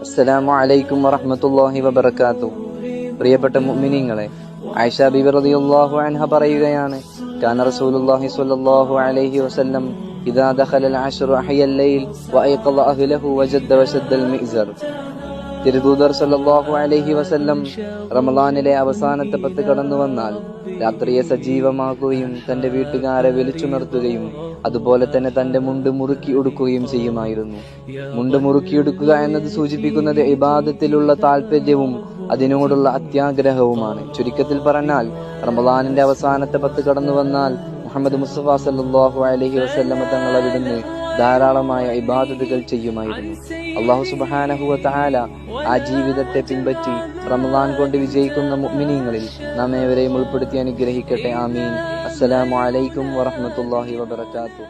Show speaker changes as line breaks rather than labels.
അസ്സലാമു അലൈക്കും വറഹ്മത്തുള്ളാഹി വബറകാതുഹു. പ്രിയപ്പെട്ട മുഅ്മിനീങ്ങളെ, ആയിഷ ബിബി റളിയല്ലാഹു അൻഹ പറയുകയാണ്, കാന റസൂലുള്ളാഹി സ്വല്ലല്ലാഹു അലൈഹി വസല്ലം ഇദാ ദഖലൽ അശ്റു അഹ്യൽ ലൈൽ വഅയ്ഖള അഹ്ലഹു വജദ്ദ വശദ്ദൽ മിഅ്സർ. തിരുദൂതർ സല്ലല്ലാഹു അലൈഹി വസല്ലം റമളാനിലെ അവസാനത്തെ 10 കടന്നു വന്നാൽ രാത്രിയെ സജീവമാക്കുകയും തന്റെ വീട്ടുകാരെ വിളിച്ചുണർത്തുകയും അതുപോലെ തന്നെ തന്റെ മുണ്ട് മുറുക്കി ഉടുക്കുകയും ചെയ്യുമായിരുന്നു. മുണ്ട് മുറുക്കിയെടുക്കുക എന്നത് സൂചിപ്പിക്കുന്നത് ഇബാദത്തിലുള്ള താല്പര്യവും അതിനോടുള്ള അത്യാഗ്രഹവുമാണ്. ചുരുക്കത്തിൽ പറഞ്ഞാൽ, റമളാനിന്റെ അവസാനത്തെ 10 കടന്നു വന്നാൽ മുഹമ്മദ് മുസ്തഫ സല്ലല്ലാഹു അലൈഹി വസല്ലമ തങ്ങൾ അവിടുന്ന് ധാരാളമായ ഇബാദത്തുകൾ ചെയ്യുമായിരുന്നു. അല്ലാഹു സുബ്ഹാനഹു വ തആല ആ ജീവിതത്തെ പിൻപറ്റി റമളാൻ കൊണ്ട് വിജയിക്കുന്ന മുഅ്മിനീങ്ങളിൽ നാം ഏവരെയും ഉൾപ്പെടുത്തി അനുഗ്രഹിക്കട്ടെ. ആമീൻ. അസ്സലാമു അലൈക്കും വറഹ്മത്തുള്ളാഹി വബറകാതുഹു.